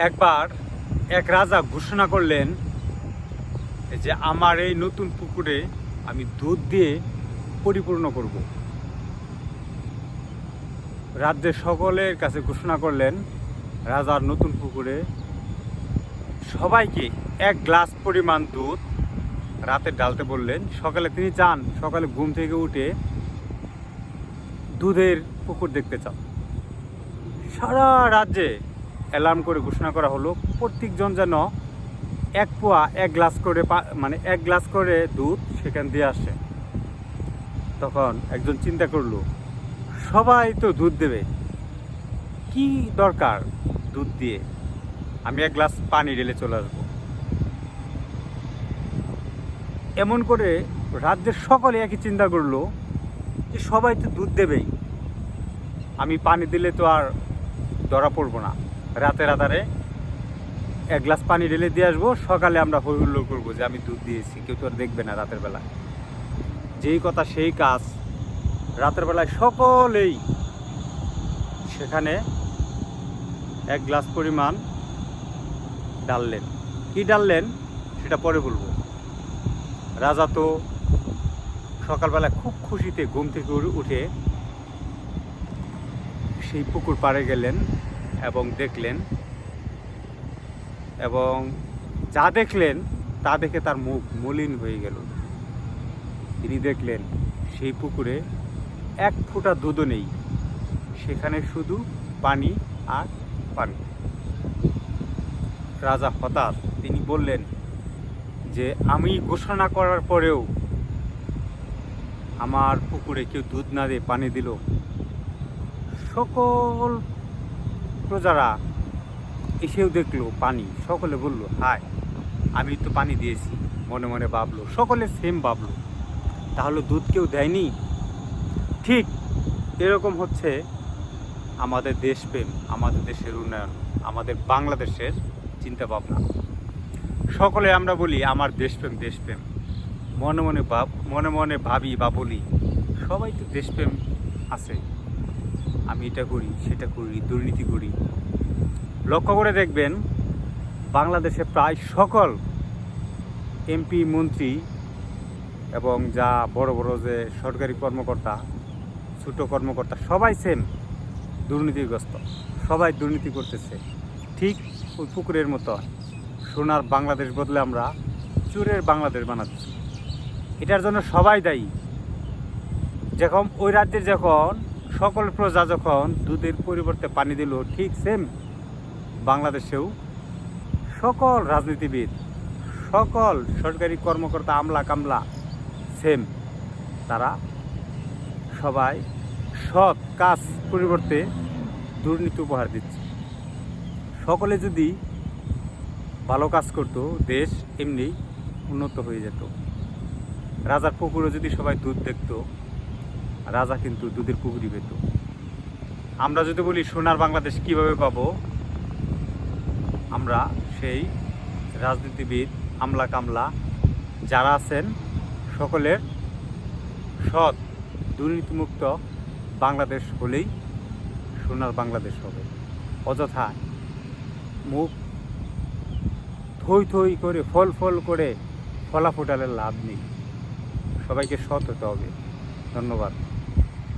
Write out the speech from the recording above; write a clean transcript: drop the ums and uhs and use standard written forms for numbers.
একবার এক রাজা ঘোষণা করলেন যে আমার এই নতুন পুকুরে আমি দুধ দিয়ে পরিপূর্ণ করব। রাজ্যের সকলের কাছে ঘোষণা করলেন রাজার নতুন পুকুরে সবাইকে 1 গ্লাস পরিমাণ দুধ রাতে ঢালতে বললেন। সকালে তিনি চান, সকালে ঘুম থেকে উঠে দুধের পুকুর দেখতে চান। সারা রাজ্যে অ্যালার্ম করে ঘোষণা করা হলো প্রত্যেকজন যেন 1 গ্লাস করে মানে 1 গ্লাস করে দুধ সেখান দিয়ে আসে। তখন একজন চিন্তা করলো, সবাই তো দুধ দেবে, কি দরকার দুধ দিয়ে, আমি 1 গ্লাস পানি ঢেলে চলে আসবো। এমন করে রাজ্যের সকলে একই চিন্তা করলো যে সবাই তো দুধ দেবেই, আমি পানি দিলে তো আর ধরা পড়বো না, রাতের আধারে 1 গ্লাস পানি ঢেলে দিয়ে আসবো, সকালে আমরা হই হুল্লোড় করবো যে আমি দুধ দিয়েছি, কেউ তো আর দেখবে না রাতের বেলায়। যেই কথা সেই কাজ, রাতের বেলায় সকলেই সেখানে 1 গ্লাস পরিমাণ ডাললেন। কি ডাললেন সেটা পরে বলবো। রাজা তো সকালবেলায় খুব খুশিতে ঘুম থেকে উঠে সেই পুকুর পাড়ে গেলেন এবং দেখলেন, এবং যা দেখলেন তা দেখে তার মুখ মলিন হয়ে গেল। তিনি দেখলেন সেই পুকুরে 1 ফোঁটা দুধও নেই, সেখানে শুধু পানি আর পানি। রাজা হতাশ। তিনি বললেন যে আমি ঘোষণা করার পরেও আমার পুকুরে কেউ দুধ না দিয়ে পানি দিল। সকল প্রজারা এসেও দেখলো পানি, সকলে বলল হায়, আমি তো পানি দিয়েছি। মনে মনে ভাবলো, সকলে সেম ভাবলো, তাহলে দুধ কেউ দেয়নি। ঠিক এরকম হচ্ছে আমাদের দেশপ্রেম, আমাদের দেশের উন্নয়ন, আমাদের বাংলাদেশের চিন্তা ভাবনা। সকলে আমরা বলি আমার দেশপ্রেম দেশপ্রেম, মনে মনে ভাবি বা বলি সবাই তো দেশপ্রেম আছে, আমি এটা করি সেটা করি, দুর্নীতি করি। লক্ষ্য করে দেখবেন বাংলাদেশে প্রায় সকল এমপি মন্ত্রী এবং যা বড় বড় যে সরকারি কর্মকর্তা, ছোট কর্মকর্তা, সবাই সেম দুর্নীতিগ্রস্ত, সবাই দুর্নীতি করতেছে। ঠিক ওই পুকুরের মতো সোনার বাংলাদেশ বদলে আমরা চোরের বাংলাদেশ বানাচ্ছি। এটার জন্য সবাই দায়ী। যখন ওই রাজ্যের যখন সকল প্রজা যখন দুধের পরিবর্তে পানি দিল, ঠিক সেম বাংলাদেশেও সকল রাজনীতিবিদ, সকল সরকারি কর্মকর্তা, আমলা কামলা সেম, তারা সবাই সৎ কাজ পরিবর্তে দুর্নীতি উপহার দিচ্ছে। সকলে যদি ভালো কাজ করতো, দেশ এমনি উন্নত হয়ে যেত। রাজার পুকুরে যদি সবাই দুধ দেখতো, রাজা কিন্তু দুধের পুকুরই পেত। আমরা যদি বলি সোনার বাংলাদেশ কিভাবে পাবো, আমরা সেই রাজনীতিবিদ, আমলা কামলা যারা আছেন সকলের সৎ দুর্নীতিমুক্ত বাংলাদেশ হলেই সোনার বাংলাদেশ হবে। অযথা মুখ থই থই করে ফল ফল করে ফলা ফোটালে লাভ নেই। সবাইকে সৎ হতে হবে। ধন্যবাদ।